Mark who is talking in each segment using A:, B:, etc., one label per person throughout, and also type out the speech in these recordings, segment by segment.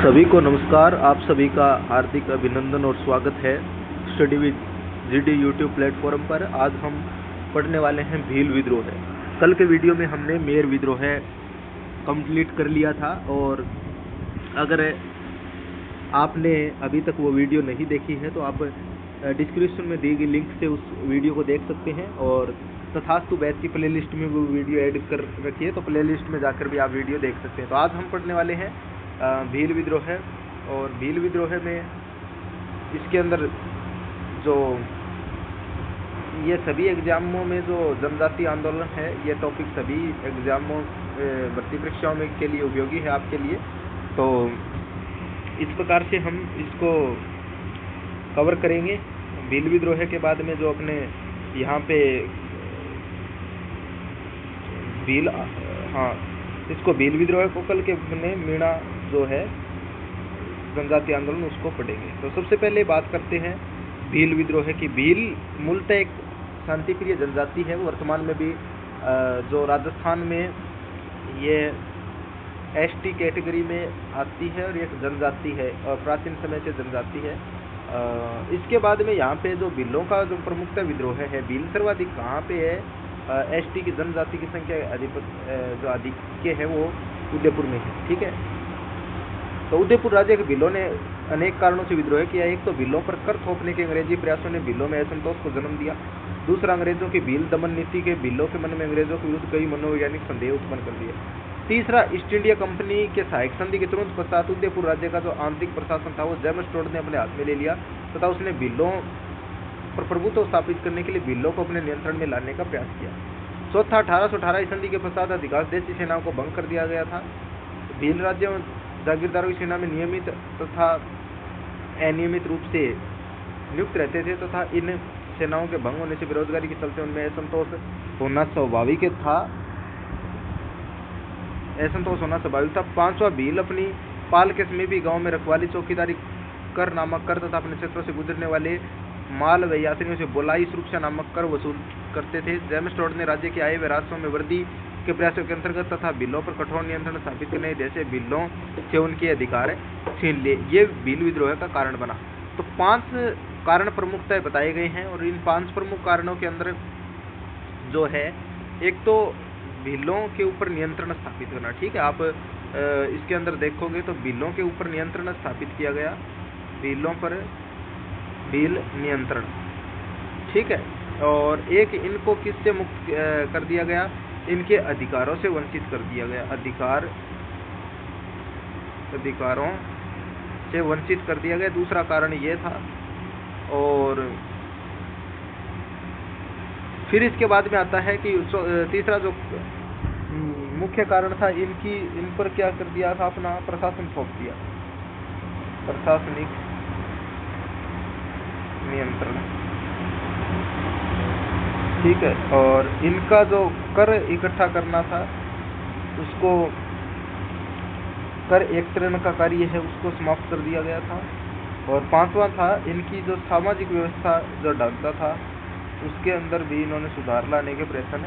A: सभी को नमस्कार। आप सभी का हार्दिक अभिनंदन और स्वागत है study with GD YouTube platform पर। आज हम पढ़ने वाले हैं भील विद्रोह है। कल के वीडियो में हमने मेर विद्रोह कंप्लीट कर लिया था, और अगर आपने अभी तक वो वीडियो नहीं देखी है तो आप डिस्क्रिप्शन में दी गई लिंक से उस वीडियो को देख सकते हैं, और तथास्तु बैच की प्लेलिस्ट में वो वीडियो ऐड कर रखी है, तो प्लेलिस्ट में जाकर भी आप वीडियो देख सकते हैं। तो आज हम पढ़ने वाले हैं भील विद्रोह है। और भील विद्रोह में इसके अंदर जो ये सभी एग्जामों में जो जनजाति आंदोलन है, ये टॉपिक सभी एग्जामों भर्ती परीक्षाओं में के लिए उपयोगी है आपके लिए। तो इस प्रकार से हम इसको कवर करेंगे। भील विद्रोह के बाद में जो अपने यहाँ पे इसको भील विद्रोह को कल के अपने मीणा जो है जनजाति आंदोलन उसको पढ़ेंगे। तो सबसे पहले बात करते हैं भील विद्रोह की। भील मूलतः एक शांतिप्रिय जनजाति है। वर्तमान में भी जो राजस्थान में ये एसटी कैटेगरी में आती है और एक जनजाति है, और प्राचीन समय से जनजाति है। इसके बाद में यहाँ पे जो भीलों का जो प्रमुखता विद्रोह है, भील सर्वाधिक कहाँ पे है? एसटी की जनजाति की संख्या जो आधिक्य है वो उदयपुर में है। ठीक है, तो उदयपुर राज्य के भीलों ने अनेक कारणों से विद्रोह किया। एक तो भीलों पर कर थोपने के अंग्रेजी प्रयासों ने भीलों में असंतोष को जन्म दिया। दूसरा, अंग्रेजों की भील दमन नीति के भीलों के मन में अंग्रेजों के विरुद्ध कई मनोवैज्ञानिक संदेह उत्पन्न कर दिए। तीसरा, ईस्ट इंडिया कंपनी के सहायक संधि के तुरंत पश्चात उदयपुर राज्य का जो आंतरिक प्रशासन था वो जेम्स टोड ने अपने हाथ में ले लिया तथा उसने भीलों पर प्रभुत्व स्थापित करने के लिए भीलों को अपने नियंत्रण में लाने का प्रयास किया। चौथा, 1818 संधि के पश्चात अधिकांश देशी सेनाओं को भंग कर दिया गया था। भील राज्यों जागीरदारों की सेना में नियमित तथा अनियमित रूप से नियुक्त रहते थे तथा इन सेनाओं के भंग होने से बेरोजगारी के चलते उनमें असंतोष होना स्वाभाविक था। पांचवा, भील अपनी पाल के समय भी गांव में रखवाली चौकीदारी कर नामक कर तथा अपने क्षेत्रों से गुजरने वाले माल व यात्रियों से बोलाई सुरक्षा नामक कर वसूल करते थे। जेम्स टोड ने राज्य के आय व राजस्व में वृद्धि के प्रयासों के अंतर्गत तथा भीलों पर कठोर नियंत्रण स्थापित करने जैसे भीलों से उनके अधिकार छीन लिए। ये भील विद्रोह का कारण बना। तो 5 कारण प्रमुखतः बताए गए हैं, और इन 5 प्रमुख कारणों के अंदर जो है, एक तो भीलों के ऊपर नियंत्रण स्थापित करना। ठीक है, आप इसके अंदर देखोगे तो भीलों के ऊपर नियंत्रण स्थापित किया गया, भीलों पर भील नियंत्रण। ठीक है, और एक इनको किससे मुक्त कर दिया गया? इनके अधिकारों से वंचित कर दिया गया। अधिकारों से वंचित कर दिया गया, दूसरा कारण ये था। और फिर इसके बाद में आता है कि तीसरा जो मुख्य कारण था, इन पर क्या कर दिया था? अपना प्रशासन थोप दिया, प्रशासनिक नियंत्रण। ठीक है, और इनका जो कर इकट्ठा करना था, उसको कर एकत्रीकरण का कार्य है उसको समाप्त कर दिया गया था। और 5वां था, इनकी जो सामाजिक व्यवस्था जो ढांचा था उसके अंदर भी इन्होंने सुधार लाने के प्रयत्न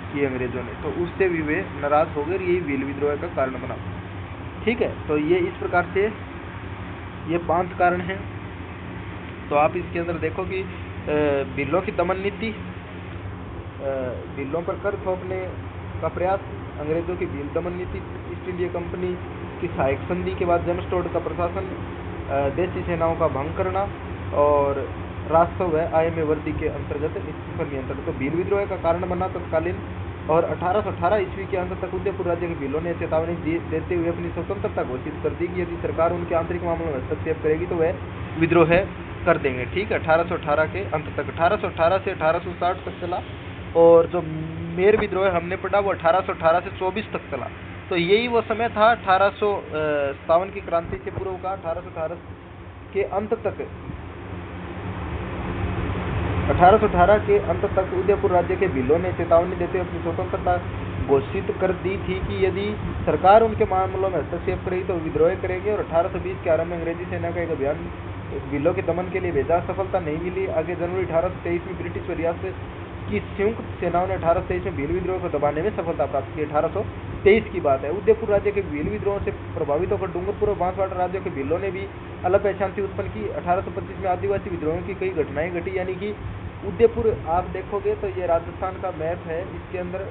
A: किए अंग्रेजों ने, तो उससे भी वे नाराज हो गए। यही भील विद्रोह का कारण बना। ठीक है, तो ये इस प्रकार से ये 5 कारण हैं। तो आप इसके अंदर देखो कि भीलों की दमन नीति, भीलों पर कर थोपने का प्रयास, अंग्रेजों की भील दमन नीति, ईस्ट इंडिया कंपनी की सहायक संधि के बाद जेम्स टोड का प्रशासन, देशी सेनाओं का भंग करना, और राजस्व व आय में वृद्धि के अंतर्गत इस पर नियंत्रण। तो भील विद्रोह का कारण बना तत्कालीन। और 1818 ईस्वी के अंत तक उदयपुर राज्य के भीलों ने चेतावनी देते हुए अपनी स्वतंत्रता घोषित कर दी कि यदि सरकार उनके आंतरिक मामलों में हस्तक्षेप करेगी तो वह विद्रोह कर देंगे। ठीक है, 1818 के अंत तक। 1818 से 1860 तक चला, और जो मेर विद्रोह हमने पढ़ा वो 1818 से 24 तक चला। तो यही वो समय था 1857 की क्रांति से पूर्व का। 1818 के अंत तक, 1818 के अंत तक उदयपुर राज्य के भीलों ने चेतावनी देते अपनी स्वतंत्रता घोषित कर दी थी कि यदि सरकार उनके मामलों में हस्तक्षेप करेगी तो विद्रोह करेंगे। और 1820 के आरंभ में अंग्रेजी सेना का एक अभियान भीलों के दमन के लिए भेजा, सफलता नहीं मिली। आगे जनवरी 1823 में ब्रिटिश व रियासत की संयुक्त सेनाओं ने 1823 में भील विद्रोह को दबाने में सफलता प्राप्त की। 1823 की बात है। उदयपुर राज्य के भील विद्रोह से प्रभावित होकर डूंगरपुर और बांसवाड़ा राज्यों के भीलों ने भी अलग अशांति उत्पन्न की। 1825 में आदिवासी विद्रोहों की कई घटनाएं घटी, यानी कि उदयपुर आप देखोगे तो ये राजस्थान का मैप है, इसके अंदर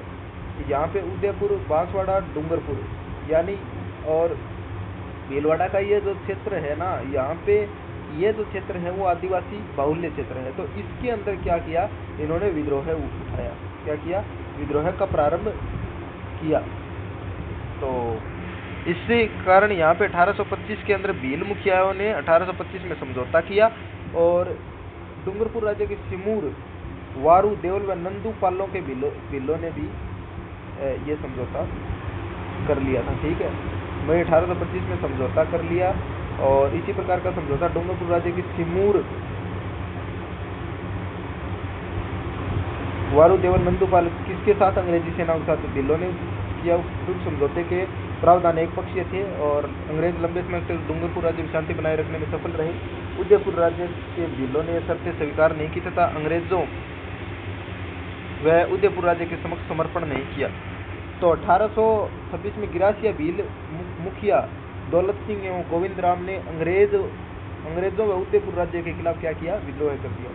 A: यहाँ पे उदयपुर, बांसवाड़ा, डूंगरपुर यानी और भीलवाड़ा का ये जो क्षेत्र है ना, यहाँ पे ये जो क्षेत्र है वो आदिवासी बाहुल्य क्षेत्र है। तो इसके अंदर क्या किया इन्होंने, विद्रोह उठाया। क्या किया? विद्रोह का प्रारंभ किया। तो इससे कारण यहाँ पे 1825 के अंदर भील मुखियाओं ने 1825 में समझौता किया और डूंगरपुर राज्य के सिमूर, वारू, देवल व नंदू पालों के भीलों ने भी ये समझौता कर लिया था। ठीक है, मई 1825 में समझौता कर लिया। और इसी प्रकार का समझौता डूंगरपुर राज्य की सिमूर, वारू, देवल, नंदूपाल किसके साथ? अंग्रेजी सेनाओं के साथ भीलों ने किया। उक्त समझौते के प्रावधान एक पक्षीय थे और अंग्रेज लंबे समय तक डूंगरपुर राज्य में शांति बनाए रखने में सफल रहे। उदयपुर राज्य के भीलों ने शर्तें स्वीकार नहीं की तथा अंग्रेजों व उदयपुर राज्य के समक्ष समर्पण नहीं किया। तो 1826 में गिरासिया भील मुखिया दौलत सिंह एवं गोविंद राम ने अंग्रेजों व उदयपुर राज्य के खिलाफ क्या किया? विद्रोह कर दिया।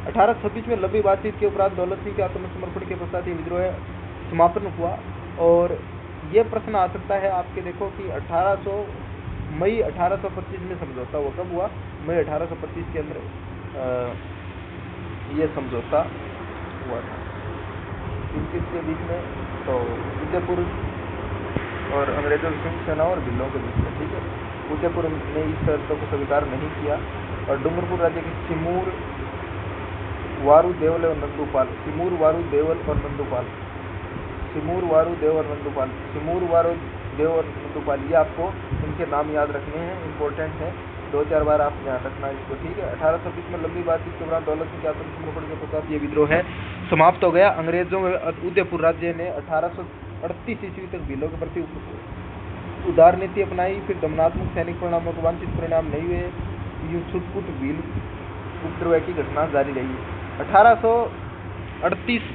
A: 1826 में लंबी बातचीत के उपरांत दौलत सिंह के आत्मसमर्पण के पश्चात ये विद्रोह समापन हुआ। और ये प्रश्न आ सकता है आपके, देखो कि मई 1825 में समझौता हुआ। कब हुआ? मई 1825 के अंदर ये समझौता हुआ था किसके बीच में? तो उदयपुर और अंग्रेजों की संयुक्त सेना और भीलों के बीच में। ठीक है, उदयपुर ने इस शर्तों को स्वीकार नहीं किया और डूंगरपुर राज्य के सिमूर, वारू, देवल और नंदूपाल, सिमूर, वारू, देवल और नंदूपाल, सिमूर, वारू, देव और नंदूपाल, सिमूर, वारू, देव और नंदूपाल, ये आपको इनके नाम याद रखने हैं, इंपॉर्टेंट है, 2-4 बार आप ध्यान रखना इसको। ठीक है, 1826 में लंबी बातचीत के दौरान दौलत सिंह के आत्मसमर्पण के पश्चात ये विद्रोह है समाप्त हो गया। अंग्रेजों में उदयपुर राज्य ने 1838 ईस्वी तक भीलों के प्रति उदार नीति अपनाई। फिर दमनात्मक सैनिक परिणामों को वांछित परिणाम नहीं हुए, यूं छुटपुट भील उपद्रव की घटना जारी रही। 1838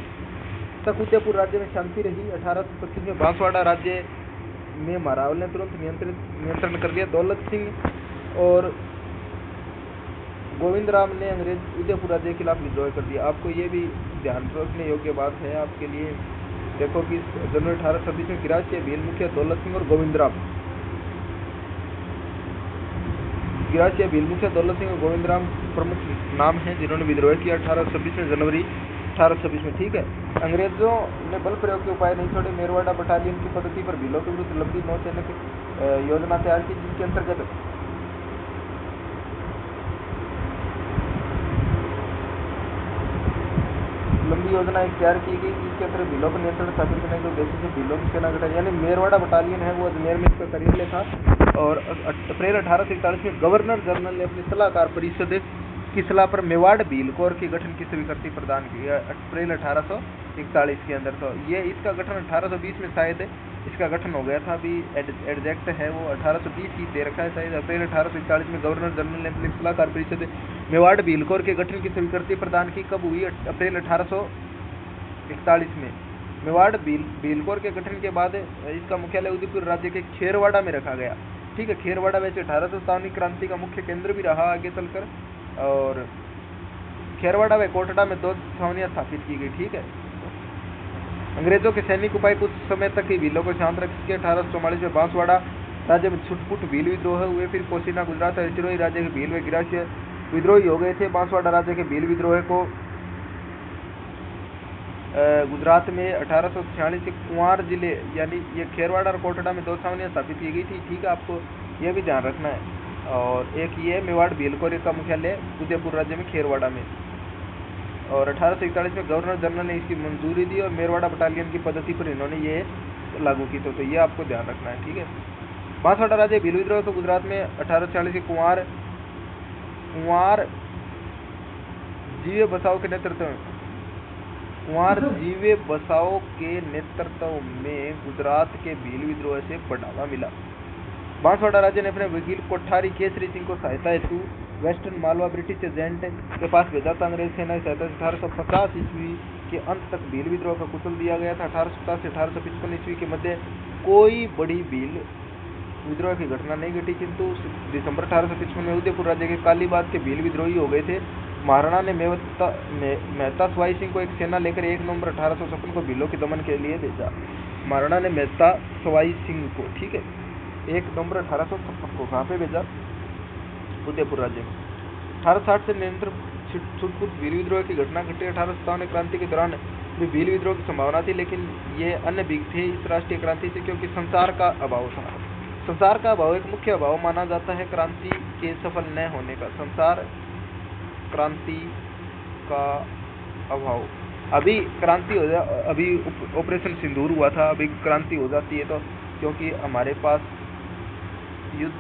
A: तक उदयपुर राज्य में शांति रही। 1825 में बांसवाड़ा राज्य में महारावल ने तुरंत नियंत्रण कर लिया। दौलत सिंह और गोविंद राम ने अंग्रेज उदयपुर राज्य के खिलाफ विद्रोह कर दिया। आपको ये भी ध्यान रखने योग्य बात है आपके लिए। देखो कि जनवरी 1826 में गिरासिया भील मुखिया दौलत सिंह और गोविंद राम, गिरासिया भील मुखिया दौलत सिंह और गोविंद राम प्रमुख नाम हैं जिन्होंने विद्रोह किया 1826 में, जनवरी 1826 में। ठीक है, अंग्रेजों ने बल प्रयोग के उपाय नहीं छोड़े। मेरवाड़ा बटालियन की पद्धति पर भीलों के विरुद्ध लंबी नौसैनिक योजना तैयार की, जिसके अंतर्गत लंबी योजना एक तैयार की गई, जिसके अंतर्गत भीलों पर नियंत्रण स्थापित करने के उद्देश्य से भीलों की सेना गठन, यानी मेरवाड़ा बटालियन है वो अजमेर में इसका कार्यालय था। और अप्रैल 1841 में गवर्नर जनरल ने अपनी सलाहकार परिषद की सलाह पर मेवाड़ भील कोर के गठन की स्वीकृति प्रदान की अप्रैल 1841 के अंदर। तो ये इसका गठन 1820 में शायद इसका गठन हो गया था, अभी एग्जैक्ट है वो 1820 ही दे रखा है शायद। अप्रैल 1841 में गवर्नर जनरल ने अपनी सलाहकार परिषद मेवाड़ भील कोर के गठन की स्वीकृति प्रदान की। कब हुई? अप्रैल 1841 में। मेवाड़ भील कोर के गठन के बाद इसका मुख्यालय उदयपुर राज्य के खेरवाड़ा में रखा गया। ठीक है, खेरवाड़ा वैसे 1857 क्रांति का मुख्य केंद्र भी रहा आगे चलकर, और खेरवाड़ा व कोटड़ा में 2 छावनियां स्थापित की गई। ठीक है, अंग्रेजों के सैनिक उपाय कुछ समय तक ही भीलों को शांत रखे। 1844 में बांसवाड़ा राज्य में छुटपुट भील विद्रोह हुए। फिर कोसीना, गुजरात और सिरोही राज्य के भील व गिरासिया विद्रोही हो गए थे। बांसवाड़ा राज्य के भील विद्रोह को गुजरात में 1846 के कुंवार जिले, यानी ये खेरवाड़ा और कोटड़ा में 2 छावनियां स्थापित की गई थी। ठीक है, आपको यह भी ध्यान रखना है। और एक ये मेवाड़ भील कोर का मुख्यालय उदयपुर राज्य में खेरवाड़ा में। और 1841 में गवर्नर जनरल ने इसकी मंजूरी दी और मेरवाड़ा बटालियन की पद्धति पर इन्होंने ये लागू की। तो ये आपको ध्यान रखना है। ठीक है, बांसवाड़ा राज्य भील विद्रोह को गुजरात में 1846 के कुंवार जीवे बसाओ के नेतृत्व में गुजरात के भील विद्रोह से बढ़ावा मिला। बांसवाड़ा राज्य ने अपने वकील कोठारी केसरी सिंह को सहायता हेतु वेस्टर्न मालवा ब्रिटिश एजेंट के पास भेजा था। अंग्रेज सेना की सहायता से 1850 ईस्वी के अंत तक भील विद्रोह का कुचल दिया गया था। 1857 से 1855 ईस्वी के मध्य कोई बड़ी भील विद्रोह की घटना नहीं घटी, किंतु दिसंबर 1855 में उदयपुर राज्य के कालीबाद के भील विद्रोही हो गए थे। महाराणा ने मेहता सवाई सिंह को एक सेना लेकर 1 नवंबर 1856 को भीलों के दमन के लिए भेजा। महाराणा ने मेहता सवाई सिंह को, ठीक है, 1 नवंबर 1856 को कहाँ पे भेजा? उदयपुर राज्य में। 1860 से निरंतर छुटपुट भील विद्रोह की घटना घटी। 1857 क्रांति के दौरान भी भील विद्रोह की संभावना थी, लेकिन ये अन्य भीग थे इस राष्ट्रीय क्रांति से, क्योंकि संसार का अभाव था। संसार का अभाव एक मुख्य अभाव माना जाता है क्रांति के सफल न होने का। संसार क्रांति का अभाव। अभी क्रांति हो जा, अभी ऑपरेशन सिंदूर हुआ था, अभी क्रांति हो जाती है तो क्योंकि हमारे पास युद्ध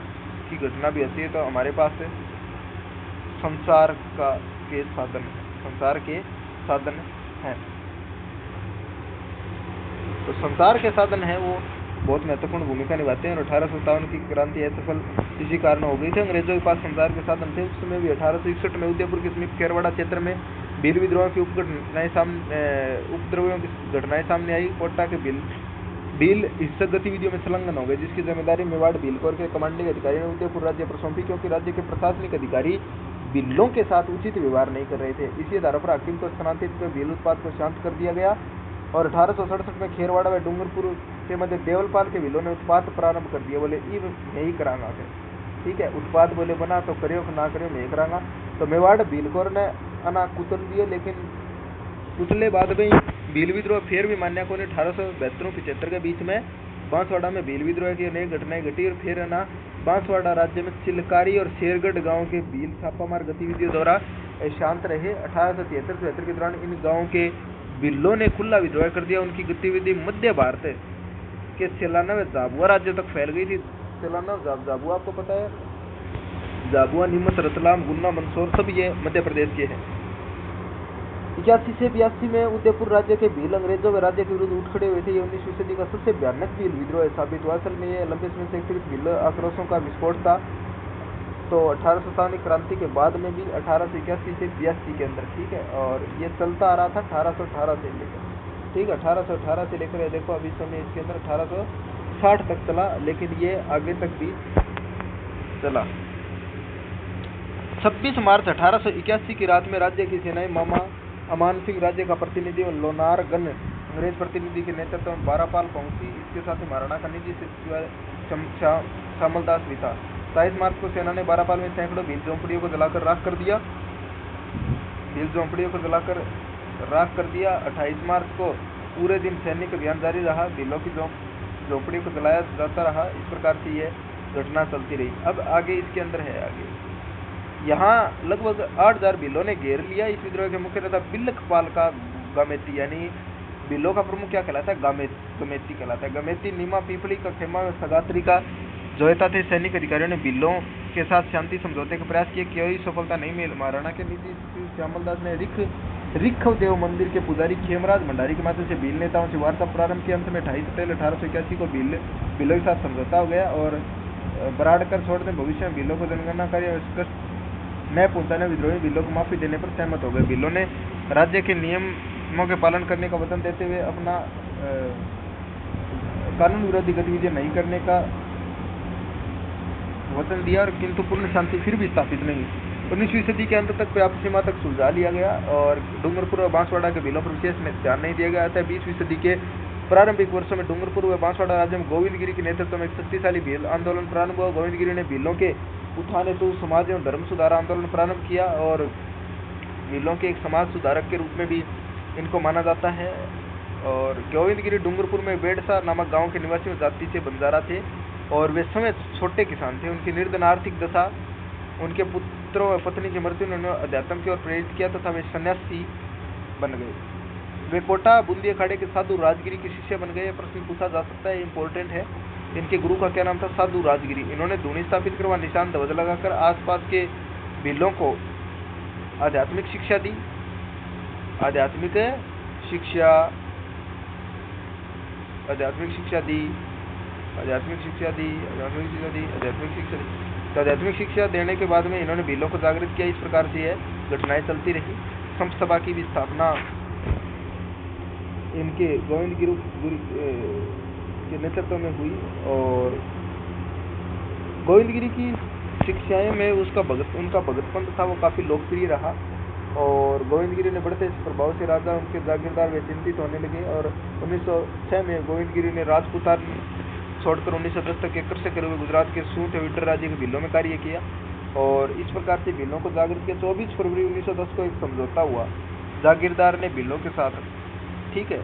A: की घटना भी आती है, तो हमारे पास संसार के साधन हैं। तो संसार के साधन है वो बहुत महत्वपूर्ण भूमिका निभाते हैं। और 1857 की क्रांति असफल इसी कारण हो गई थी। अंग्रेजों के पास संसार के साधन थे। उस समय भी 1861 में उदयपुर के समीप खेरवाड़ा क्षेत्र में भील विद्रोह की उपद्रवियों की घटनाएं सामने आई। कोटा के भील हिंसक गतिविधियों में संलग्न हो गए, जिसकी जिम्मेदारी मेवाड़ भील कोर के कमांडिंग अधिकारी ने उदयपुर राज्य पर सौंपी, क्योंकि राज्य के प्रशासनिक अधिकारी भीलों के साथ उचित व्यवहार नहीं कर रहे थे। इसी आधार पर हाकिम को स्थानांतरित कर भील उत्पाद को शांत कर दिया गया। और 1867 में खेरवाड़ा व डूंगरपुर के मध्य देवलपाल के भीलों ने उत्पाद प्रारंभ कर दिया। बोले मैं ही करांगा फिर, ठीक है, उत्पाद बोले बना तो करियो ना करियो मैं ही करांगा। तो मेवाड़ भीलकोर ने अना कुचल दिए, लेकिन कुचले बाद में भील विद्रोह फिर भी मान्या को ने 1872-75 के बीच में बांसवाड़ा में भील विद्रोह की अनेक घटनाएं घटी। और फिर ना बांसवाड़ा राज्य में चिलकारी और शेरगढ़ गांव के भील छापामार गतिविधियों द्वारा शांत रहे। 1873-74 के दौरान इन गांवों के भीलों ने खुला विद्रोह कर दिया। उनकी गतिविधि मध्य भारत के सेलाना व झाबुआ राज्य तक फैल गई थी। सेलाना और झाबुआ आपको पता है, झाबुआ, नीमच, रतलाम, गुन्ना, मंदसौर सब ये मध्य प्रदेश के हैं। 81 से 82 में उदयपुर राज्य के भील अंग्रेजों व राज्य के विरुद्ध उठ खड़े हुए थे। ये 19वीं सदी का सबसे भयानक भील विद्रोह साबित हुआ। असल में ये लंबे समय से एक भील आक्रोशों का विस्फोट था। तो 1857 क्रांति के बाद में भी 1881 से 82 के अंदर, ठीक है, और ये चलता आ रहा था 1818 से लेकर, ठीक है, 1818 से लेकर देखो अभी समय इसके अंदर 1860 तक चला, लेकिन ये आगे तक भी चला। 26 मार्च 1881 की रात में राज्य की सेनाएं मामा अमान सिंह राज्य का प्रतिनिधि और लोनारगन अंग्रेज प्रतिनिधि के नेतृत्व में बारापाल पहुंची। इसके साथ ही महाराणा का निजी सचिव श्यामलदास भी था। 27 मार्च को सेना ने बारापाल में सैकड़ों भील झोंपड़ियों को जलाकर राख कर दिया। 28 मार्च को पूरे दिन सैनिक अभियान जारी रहा। भीलों की झोंपड़ियों को जलाया जाता रहा। इस प्रकार से यह घटना चलती रही। अब आगे इसके अंदर है, आगे यहाँ लगभग 8000 भीलों ने घेर लिया। इस विद्रोह के मुख्य नेता बिलखपाल का गमेती, यानी भीलों का प्रमुख क्या कहलाता है? गमेती कहलाता है। गमेती नीमा पीपली का खेमा में सगात्री का जोहता थे। सैनिक अधिकारियों ने भीलों के साथ शांति समझौते का प्रयास किया, कोई सफलता नहीं मिली। महाराणा के निजी श्यामलदास ने रिखव देव मंदिर के पुजारी खेमराज भंडारी के माध्यम से भील नेताओं से वार्ता प्रारंभ की। अंत में 28 अप्रैल 1881 को भीलों के साथ समझौता हो गया और बराड़कर छोड़ने भविष्य में भीलों को जनगणना कार्य कष्ट न पहुंचाने विद्रोही भीलों को माफी देने पर सहमत हो गए। भीलों ने राज्य के नियमों के पालन करने का वचन देते हुए अपना कानून विरोधी गतिविधियां नहीं करने का वचन दिया, और किंतु पूर्ण शांति फिर भी स्थापित नहीं। 19वीं सदी के अंत तक पर्याप्त सीमा तक सुलझा लिया गया और डूंगरपुर और बांसवाड़ा के भीलों पर विशेष ध्यान नहीं दिया गया था। 20वीं सदी के प्रारंभिक वर्षों में डूंगरपुर व बांसवाड़ा राज्य में गोविंदगिरी के नेतृत्व में एक शक्तिशाली भील आंदोलन प्रारंभ हुआ। गोविंदगिरी ने भीलों के उठाने तो समाज एवं धर्म सुधार आंदोलन प्रारंभ किया और भीलों के एक समाज सुधारक के रूप में भी इनको माना जाता है। और गोविंदगिरी डूंगरपुर में बेड़सा नामक गांव के निवासी जाति से बंजारा थे और वे समय छोटे किसान थे। उनकी निर्धन आर्थिक दशा, उनके पुत्रों व पत्नी की मृत्यु ने उन्हें अध्यात्म की ओर प्रेरित किया तथा वे सन्यासी बन गए। वे कोटा बूंदी अखाड़े के साधु राजगिरी के शिष्य बन गए। प्रश्न पूछा जा सकता है, इंपॉर्टेंट है, इनके गुरु का क्या नाम था? साधु राजगिरी। इन्होंने धूनी स्थापित कर वह निशान ध्वज लगाकर आसपास के भीलों को आध्यात्मिक शिक्षा दी। आध्यात्मिक शिक्षा देने के बाद में इन्होंने भीलों को जागृत किया। इस प्रकार से यह घटनाएं चलती रही। संत सभा की भी स्थापना इनके गोविंदगिरी के नेतृत्व में हुई। और गोविंदगिरी की शिक्षाएं में उनका भगतपंथ था वो काफ़ी लोकप्रिय रहा। और गोविंदगिरी ने बढ़ते प्रभाव से राजा उनके जागीरदार वे चिंतित होने लगे। और 1906 में गोविंदगिरी ने राजपूतान छोड़कर 1910 तक एकड़ से हुए गुजरात के सूट और इटर राज्य के भीलों में कार्य किया और इस प्रकार से भीलों को जागृत किया। 24 फरवरी 1910 को एक समझौता हुआ जागीरदार ने भीलों के साथ, ठीक है।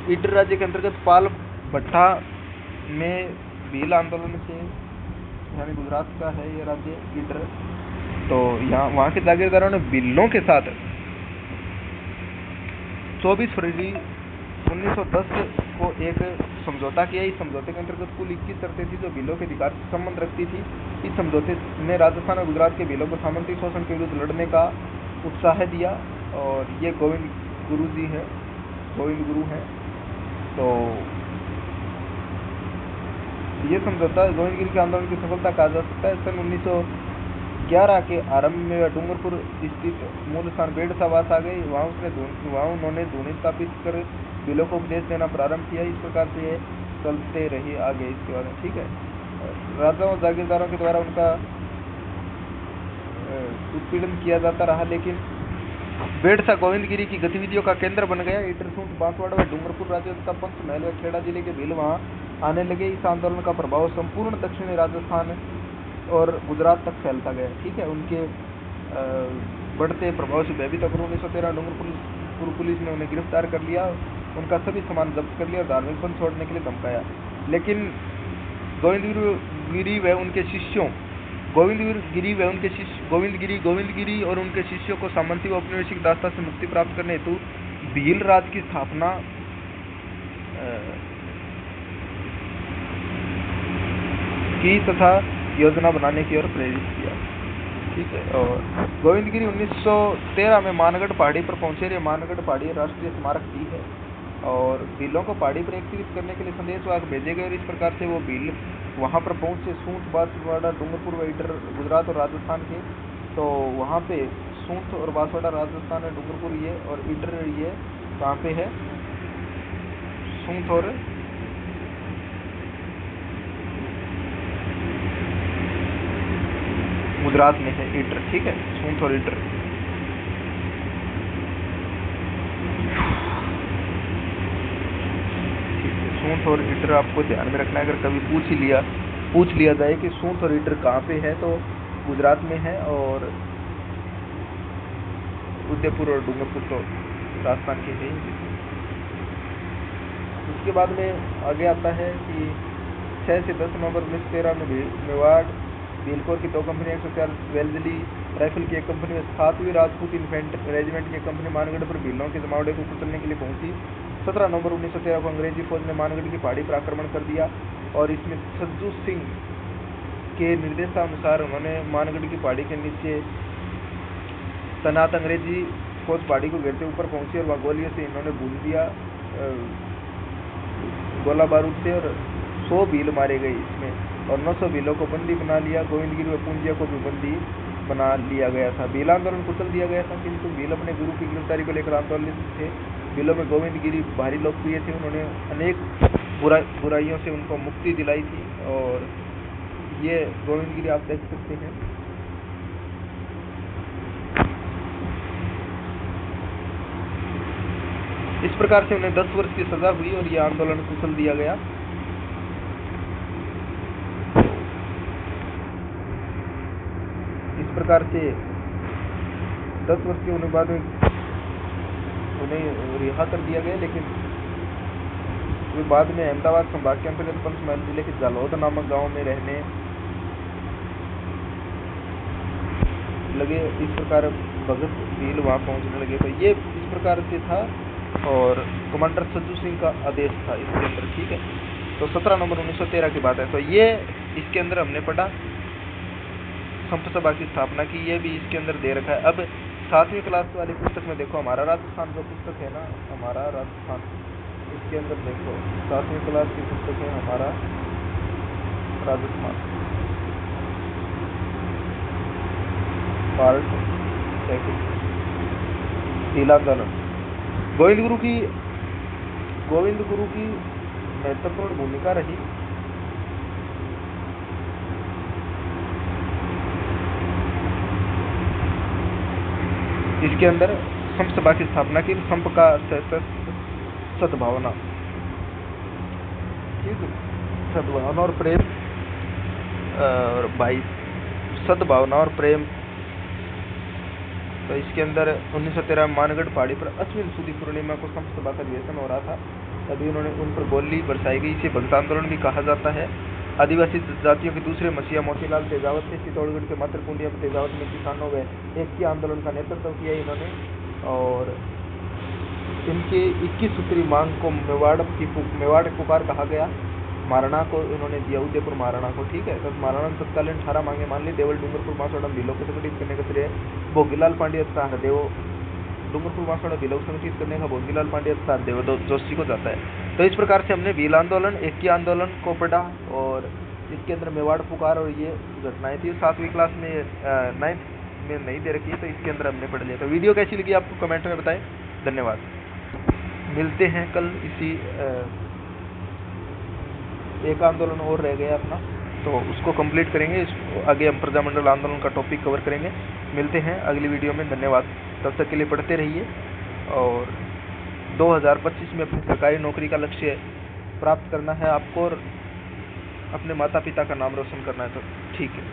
A: इटर राज्य के अंतर्गत पाल भट्टा में भील आंदोलन से, यानी गुजरात का है ये राज्य इटर, तो यहाँ वहाँ के जागीरदारों ने भीलों के साथ 24 फरवरी 1910 को एक समझौता किया। इस समझौते के अंतर्गत कुल 21 शर्तें थी जो भीलों के अधिकार से संबंध रखती थी। इस समझौते ने राजस्थान और गुजरात के भीलों को सामंती शोषण के विरुद्ध लड़ने का उत्साह दिया। और ये गोविंद गुरु हैं। तो ये समझौता गोविंदगिरी के आंदोलन की सफलता कहा जा सकता है। सन 1911 के आरंभ में डूंगरपुर स्थित मूल स्थान बेड़सावास आ गई। वहाँ उन्होंने धूनी स्थापित कर भीलों को उपदेश देना प्रारंभ किया। इस प्रकार से ये चलते रही आगे इसके बाद, ठीक है। राजाओं और जागीरदारों के द्वारा उनका उत्पीड़न किया जाता रहा, लेकिन बेड़सा गोविंदगिरी की गतिविधियों का केंद्र बन गया। इटरसूट, बांसवाड़ा व डूंगरपुर राज्यों तथा पंचमहल व खेड़ा जिले के भील वहाँ आने लगे। इस आंदोलन का प्रभाव संपूर्ण दक्षिणी राजस्थान और गुजरात तक फैलता गया, ठीक है। उनके बढ़ते प्रभाव से भयभीत होकर 1913 डूंगरपुर पुलिस ने उन्हें गिरफ्तार कर लिया, उनका सभी सामान जब्त कर लिया और धार्मिक पंथ छोड़ने के लिए धमकाया। लेकिन गोविंदगिरी व उनके शिष्यों को सामंती व औपनिवेशिक दासता से मुक्ति प्राप्त करने हेतु भील राज की स्थापना की तथा योजना बनाने की ओर प्रेरित किया, ठीक है। और गोविंदगिरी 1913 में मानगढ़ पहाड़ी पर पहुंचे। मानगढ़ पहाड़ी राष्ट्रीय स्मारक भी है और भीलों को पहाड़ी पर एकत्रित करने के लिए संदेशवाहक भेजे गए और इस प्रकार से वो भील वहाँ पर पहुँचे। सूंठ, बांसवाड़ा, डूंगरपुर व इटर गुजरात और राजस्थान के, तो वहाँ पे सूंठ और बांसवाड़ा राजस्थान है, डूंगरपुर ये और इटर ये कहाँ पे है, सूंठ और गुजरात में है इटर, ठीक है, सूंठ और इटर। सूंठ और इटर आपको ध्यान में रखना है। अगर कभी पूछ लिया जाए कि सूंठ और इटर कहाँ पे है, तो गुजरात में है और उदयपुर और डूंगरपुर तो राजस्थान के है। उसके बाद में आगे आता है कि 6 से 10 नवंबर 1913 में मेवाड़ भीलकोर की 2 कंपनियां, 104 वेल्जली राइफल की एक कंपनी में 7वीं राजपूत इन्फेंट्री रेजिमेंट की कंपनी मानगढ़ पर भीलों के जमावड़े को कुचलने के लिए पहुंची। 17 नवंबर 1913 को अंग्रेजी फौज ने मानगढ़ की पहाड़ी पर आक्रमण कर दिया और इसमें सज्जू सिंह के निर्देशानुसार उन्होंने मानगढ़ की पहाड़ी के नीचे तैनात अंग्रेजी फौज पहाड़ी को घेरते ऊपर पहुंची और वहाँ गोलियों से इन्होंने भून दिया, गोला बारूद से, और 100 भील मारे गए इसमें और 900 भीलों को बंदी बना लिया। गोविंदगिरी व पूंजिया को भी बंदी बना लिया गया था। भील आंदोलन कुचल दिया गया था, किंतु भील अपने गुरु की गिरफ्तारी को लेकर आंदोलित थे। भीलों में गोविंदगिरी भारी लोकप्रिय थे, उन्होंने अनेक बुराइयों से उनको मुक्ति दिलाई थी और ये गोविंदगिरी आप देख सकते हैं। इस प्रकार से उन्हें 10 वर्ष की सजा हुई और यह आंदोलन कुचल दिया गया। इस प्रकार से 10 वर्ष के होने बाद उन्हें रिहा कर दिया गया, लेकिन वे बाद में अहमदाबाद संभाग के अंतर्गत पंचमहल जिले के जालौद नामक गांव में रहने लगे। इस प्रकार भगत भील वहां पहुंचने लगे। तो ये इस प्रकार से था और कमांडर सज्जू सिंह का आदेश था इसके अंदर, ठीक है। तो 17 नवंबर 1913 की बात है। तो ये इसके अंदर हमने पढ़ा संत सभा की स्थापना की, ये भी इसके अंदर दे रखा है। अब 7वीं क्लास वाली पुस्तक में देखो, हमारा राजस्थान जो पुस्तक है ना, हमारा राजस्थान, इसके अंदर देखो 7वीं क्लास की पुस्तक है हमारा राजस्थान, पार्ट 2 भील आंदोलन, गोविंद गुरु की महत्वपूर्ण भूमिका रही। इसके अंदर संप सभा की स्थापना की। संप का सद्भावना, ठीक है, सद्भावना और प्रेम, और भाई सद्भावना और प्रेम। तो इसके अंदर 1913 मानगढ़ पहाड़ी पर अश्विन सुदी पूर्णिमा को संप सभा का अधिवेशन हो रहा था, तभी उन्होंने उन पर गोली बरसाई गई। इसे भक्त आंदोलन भी कहा जाता है। आदिवासी जातियों के दूसरे मसीहा मोतीलाल तेजावत ने चित्तौड़गढ़ के मातृकुंडिया तेजावत में किसानों व एकता आंदोलन का नेतृत्व किया इन्होंने, और इनके 21 सूत्री मांग को मेवाड़ पुकार कहा गया। महाराणा को इन्होंने दिया, उदयपुर महाराणा को, ठीक है। तो महाराणा ने तत्कालीन 18 मांगे मान ली। देवल डूंगरपुर मासवाड़ा बिलों को संगठित करने का श्रेय भोगीलाल पांड्या तथा हरदेव, डूंगरपुर मासवाड़ा बिलों को संगठित करने का भोगीलाल पांड्या तथा हरदेव जोशी को जाता है। तो इस प्रकार से हमने भील आंदोलन, एकता आंदोलन को पढ़ा, और इसके अंदर मेवाड़ पुकार और ये घटनाएं थी। 7वीं क्लास में 9th में नहीं दे रखी है, तो इसके अंदर हमने पढ़ लिया। तो वीडियो कैसी लगी आपको कमेंट में बताएं। धन्यवाद। मिलते हैं कल इसी एक आंदोलन और रह गया अपना, तो उसको कंप्लीट करेंगे। आगे हम प्रजामंडल आंदोलन का टॉपिक कवर करेंगे। मिलते हैं अगली वीडियो में। धन्यवाद। तब तक के लिए पढ़ते रहिए, और 2025 में अपनी सरकारी नौकरी का लक्ष्य प्राप्त करना है आपको, और अपने माता पिता का नाम रोशन करना है। तो ठीक है।